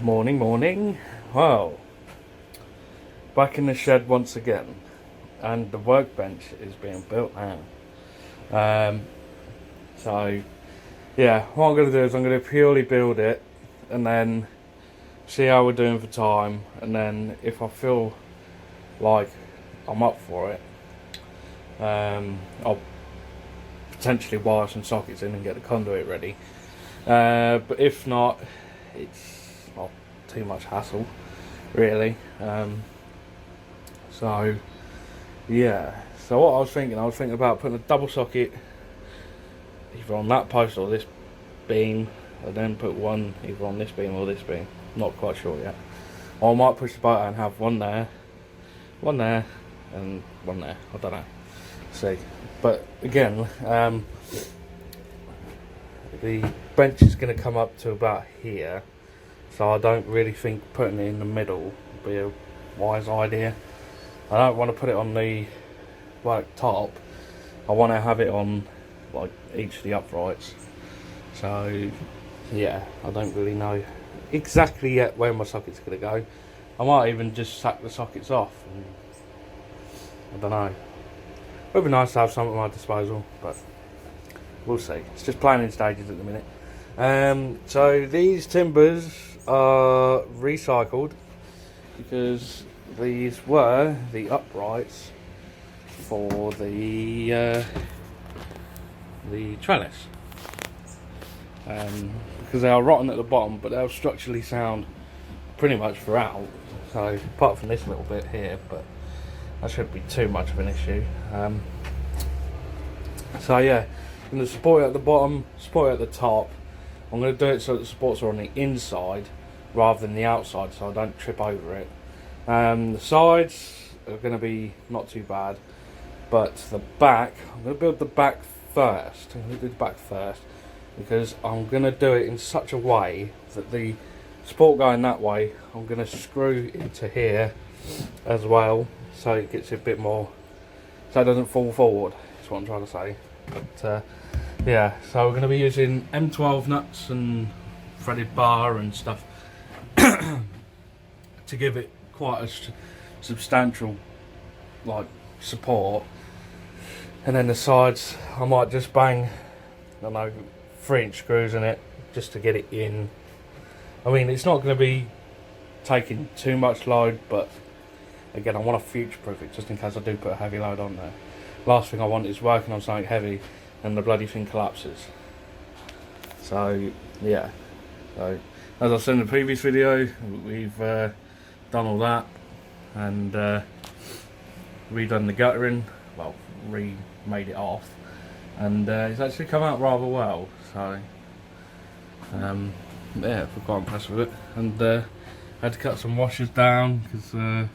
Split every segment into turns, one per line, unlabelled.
Morning. Well, back in the shed once again, and the workbench is being built now. So, yeah, what I'm going to do is I'm going to purely build it, and then see how we're doing for time, and then if I feel like I'm up for it, I'll potentially wire some sockets in and get the conduit ready. But if not, it's not too much hassle, really. So yeah. So what I was thinking about putting a double socket either on that post or this beam, and then put one either on this beam or this beam. Not quite sure yet. Or I might push the button and have one there, and one there. I don't know. See. But again, the bench is going to come up to about here, so I don't really think putting it in the middle would be a wise idea. I don't want to put it on the top. I want to have it on like each of the uprights. So yeah, I don't really know exactly yet where my socket's going to go. I might even just sack the sockets off. I don't know. It would be nice to have some at my disposal, but we'll see. It's just planning stages at the minute. So these timbers are recycled because these were the uprights for the trellis. Because they are rotten at the bottom, but they're structurally sound pretty much throughout. So apart from this little bit here, but that shouldn't be too much of an issue. So yeah, I'm going to support it at the bottom, support it at the top. I'm going to do it so that the supports are on the inside rather than the outside, so I don't trip over it. The sides are going to be not too bad, but the back, I'm going to build the back first. I'm going to do the back first because I'm going to do it in such a way that the support going that way, I'm going to screw into here as well, so it gets a bit more, so it doesn't fall forward. That's what I'm trying to say. But yeah, so we're going to be using M12 nuts and threaded bar and stuff to give it quite a substantial like support. And then the sides, I might just bang, I don't know, 3-inch screws in it just to get it in. I mean, it's not going to be taking too much load, but again, I want to future-proof it just in case I do put a heavy load on there. Last thing I want is working on something heavy and the bloody thing collapses. So yeah, so as I said in the previous video, we've done all that and redone the guttering, well, remade it off, and it's actually come out rather well. So yeah, we're quite impressed with it. And had to cut some washers down because my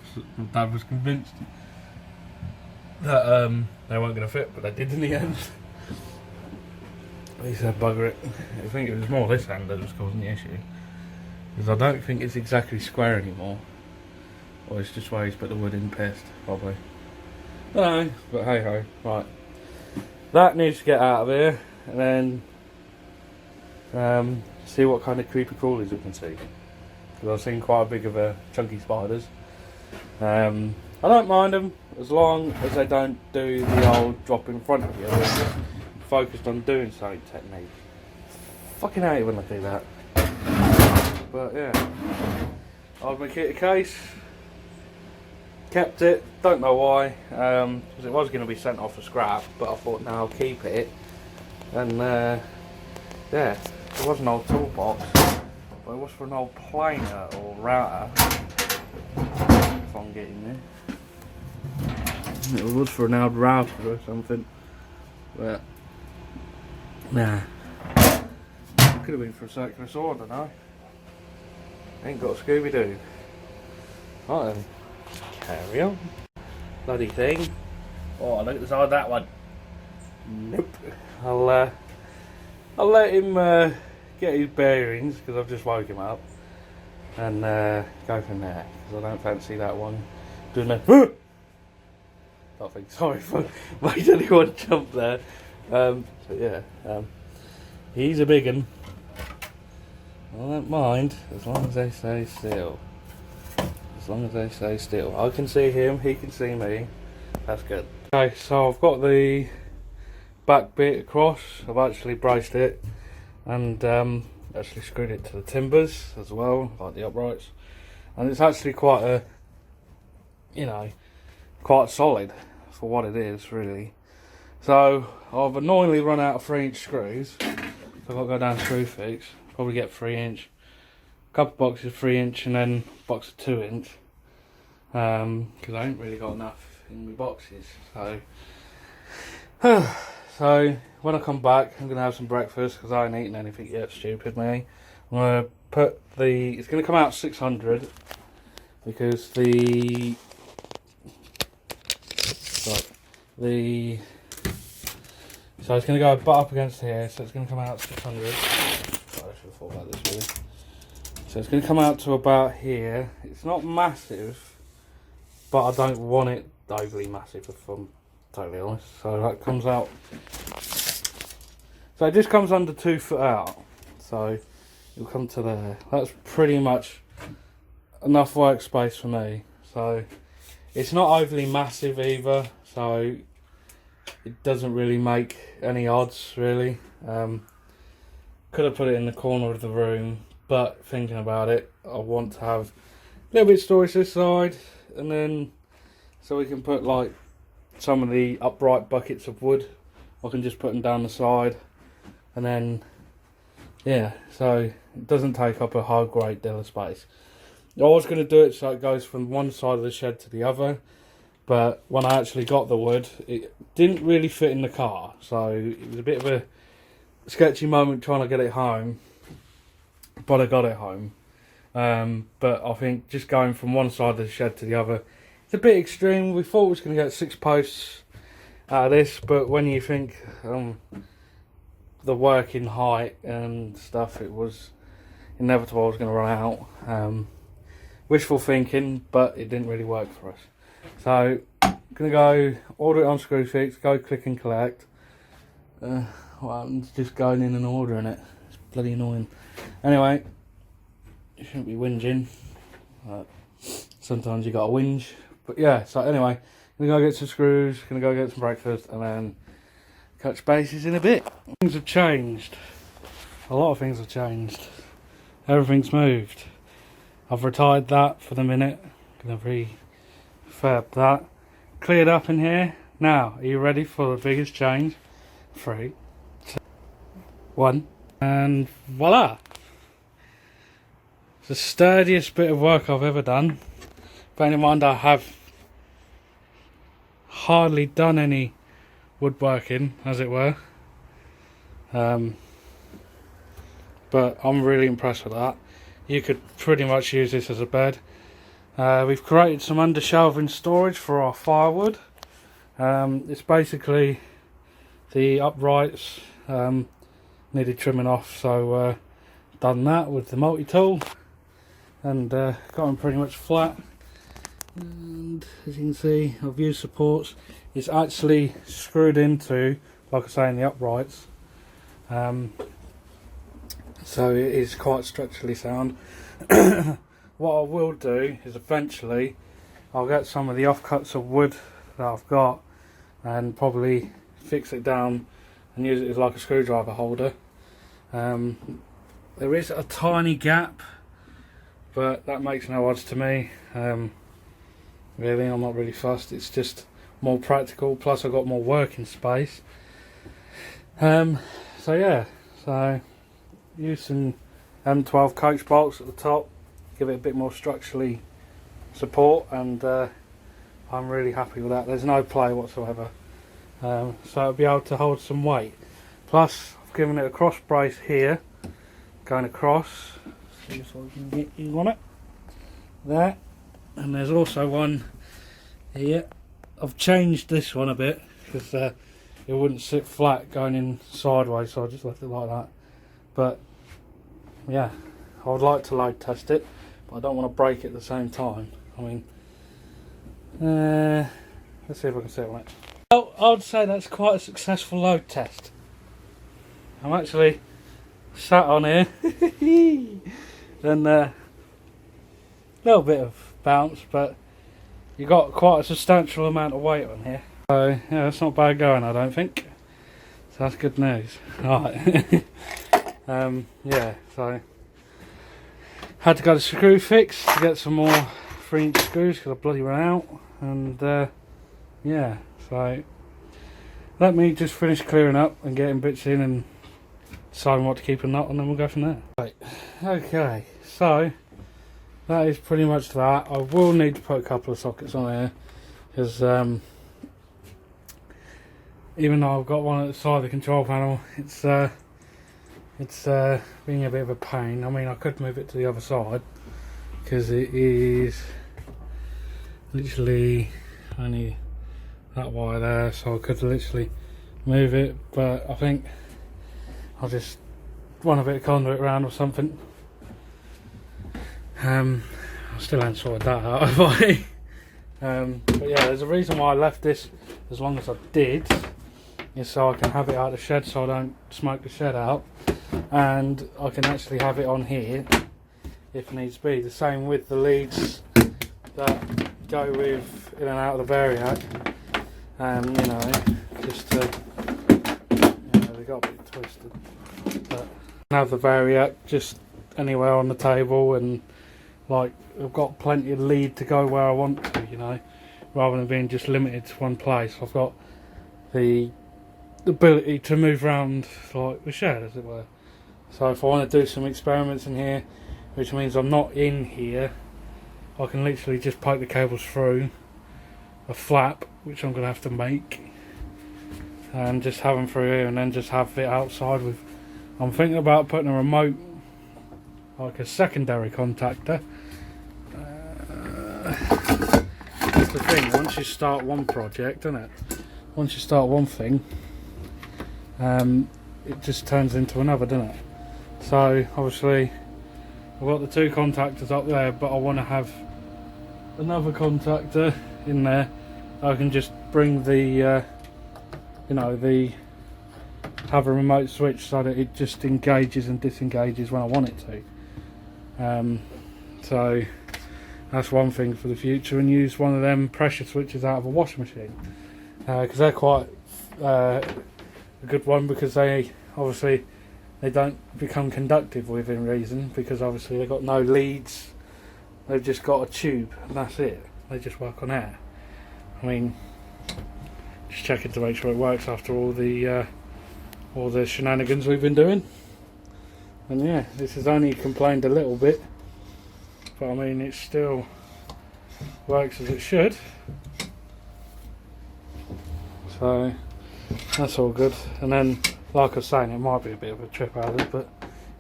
dad was convinced that they weren't going to fit, but they did in the end. He said bugger it. I think it was more this end that was causing the issue, because I don't think it's exactly square anymore, or it's just where he's put the wood in pissed, probably. I don't know, but hey ho. Right, that needs to get out of here, and then see what kind of creepy crawlies we can see, because I've seen quite a big of a chunky spiders. I don't mind them as long as they don't do the old drop in front of you. They're just focused on doing something technique. Fucking hate it when I do that. But yeah, I'll make it a case. Kept it. Don't know why. Because it was going to be sent off for scrap, but I thought, no, I'll keep it. And yeah, it was an old toolbox, but it was for an old planer or router. If I'm getting there. It was for an old router or something, but nah. Could have been for a circular saw, I don't know. Ain't got a Scooby-Doo. Right then, carry on. Bloody thing. Oh, look at the side of that one. Nope. I'll let him get his bearings, because I've just woke him up, and go from there, because I don't fancy that one doing a I think, sorry if I made anyone jump there. But yeah, he's a big un. I don't mind as long as they stay still. As long as they stay still. I can see him, he can see me. That's good. Okay, so I've got the back bit across. I've actually braced it and actually screwed it to the timbers as well, like the uprights. And it's actually quite a, you know, quite solid for what it is, really. So I've annoyingly run out of 3-inch screws. So I've got to go down screw fix. Probably get 3-inch. A couple boxes of 3-inch and then a box of 2-inch. Because I ain't really got enough in my boxes. So, so when I come back, I'm gonna have some breakfast because I ain't eaten anything yet. Stupid me. I'm gonna put the. It's gonna come out 600 because the. So it's going to go butt up against here, so it's going to come out 600. I should have thought about this really. So it's going to come out to about here. It's not massive, but I don't want it overly massive if I'm totally honest. So that comes out. So it just comes under 2 foot out. So it'll come to there. That's pretty much enough workspace for me. So it's not overly massive either. So it doesn't really make any odds, really. Could have put it in the corner of the room, but thinking about it, I want to have a little bit of storage this side, and then so we can put like some of the upright buckets of wood. I can just put them down the side, and then yeah, so it doesn't take up a great deal of space. I was going to do it so it goes from one side of the shed to the other. But when I actually got the wood, it didn't really fit in the car. So it was a bit of a sketchy moment trying to get it home. But I got it home. But I think just going from one side of the shed to the other, it's a bit extreme. We thought we was going to get 6 posts out of this. But when you think the working height and stuff, it was inevitable I was going to run out. Wishful thinking, but it didn't really work for us. So, I'm going to go order it on Screwfix, go click and collect. What happens just going in and ordering it? It's bloody annoying. Anyway, you shouldn't be whinging. Sometimes you got to whinge. But yeah, so anyway, I'm going to go get some screws, going to go get some breakfast, and then catch bases in a bit. Things have changed. A lot of things have changed. Everything's moved. I've retired that for the minute. Going to refurb that. Cleared up in here. Now, are you ready for the biggest change? 3, 2, 1, and voila! It's the sturdiest bit of work I've ever done. Bearing in mind I have hardly done any woodworking, as it were. But I'm really impressed with that. You could pretty much use this as a bed. We've created some under-shelving storage for our firewood. It's basically the uprights needed trimming off, so done that with the multi-tool and got them pretty much flat. And as you can see, I've used supports. It's actually screwed into, like I say, in the uprights. So it is quite structurally sound. What I will do is eventually I'll get some of the offcuts of wood that I've got and probably fix it down and use it as like a screwdriver holder. There is a tiny gap, but that makes no odds to me. Really, I'm not really fussed. It's just more practical, plus I've got more working space. So yeah, so use some M12 coach bolts at the top, give it a bit more structurally support, and I'm really happy with that. There's no play whatsoever, so it'll be able to hold some weight. Plus I've given it a cross brace here going across, see if I can get you on it there, and there's also one here. I've changed this one a bit because it wouldn't sit flat going in sideways, so I just left it like that. But yeah, I would like to load test it, but I don't want to break it at the same time. I mean, let's see if I can sit on it. Well, I would say that's quite a successful load test. I'm actually sat on here and a little bit of bounce, but you got quite a substantial amount of weight on here. So yeah, that's not bad going, I don't think. So that's good news. Right. Yeah, so had to go to screw fix to get some more 3-inch screws because I bloody ran out. And yeah, so let me just finish clearing up and getting bits in and deciding what to keep and not, and then we'll go from there. Right, okay, so that is pretty much that. I will need to put a couple of sockets on here because even though I've got one at the side of the control panel, it's being a bit of a pain. I mean, I could move it to the other side because it is literally only that wire there, so I could literally move it, but I think I'll just run a bit of conduit around or something. I still haven't sorted that out, have I? But yeah, there's a reason why I left this as long as I did, is so I can have it out of the shed so I don't smoke the shed out, and I can actually have it on here if needs be. The same with the leads that go with in and out of the variac, you know, just to, you know, they got a bit twisted, but have the variac just anywhere on the table, and like I've got plenty of lead to go where I want to, you know, rather than being just limited to one place. I've got the ability to move around like the shed, as it were. So if I want to do some experiments in here, which means I'm not in here, I can literally just poke the cables through a flap, which I'm going to have to make, and just have them through here, and then just have it outside with. I'm thinking about putting a remote, like a secondary contactor. That's the thing, once you start one project, isn't it? Once you start one thing, it just turns into another, doesn't it? So obviously I've got the 2 contactors up there, but I want to have another contactor in there. I can just bring the you know, have a remote switch so that it just engages and disengages when I want it to. So that's one thing for the future, and use one of them pressure switches out of a washing machine, because they're quite a good one, because they obviously they don't become conductive within reason, because obviously they've got no leads, they've just got a tube and that's it. They just work on air. I mean, just checking to make sure it works after all the shenanigans we've been doing. And yeah, this has only complained a little bit, but I mean it still works as it should. So that's all good. And then, like I was saying, it might be a bit of a trip out of it, but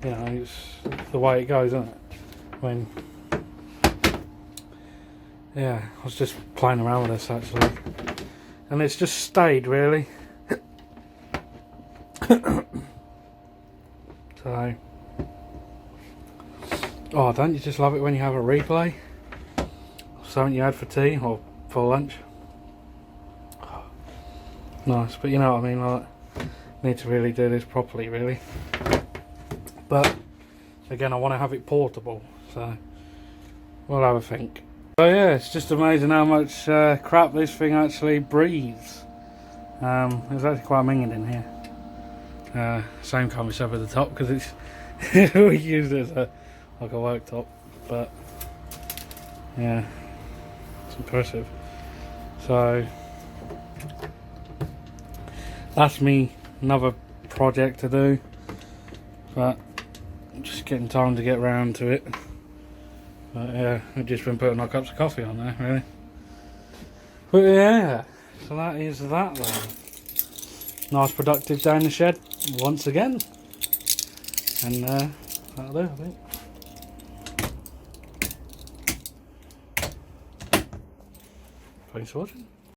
you know, it's the way it goes, isn't it? I mean, yeah, I was just playing around with this actually, and it's just stayed really. So, oh, don't you just love it when you have a replay of something you had for tea or for lunch? Oh, nice, but you know what I mean, like, need to really do this properly really. But again, I want to have it portable, so we'll have a think. So yeah, it's just amazing how much crap this thing actually breathes. There's actually quite a minging in here. Same kind of stuff at the top, because it's we use it as like a worktop, but yeah, it's impressive. So that's me, another project to do, but I'm just getting time to get round to it. But yeah, I've just been putting my cups of coffee on there really. But yeah, so that is that then. Nice productive day in the shed once again, and that'll do, I think. Thanks for watching.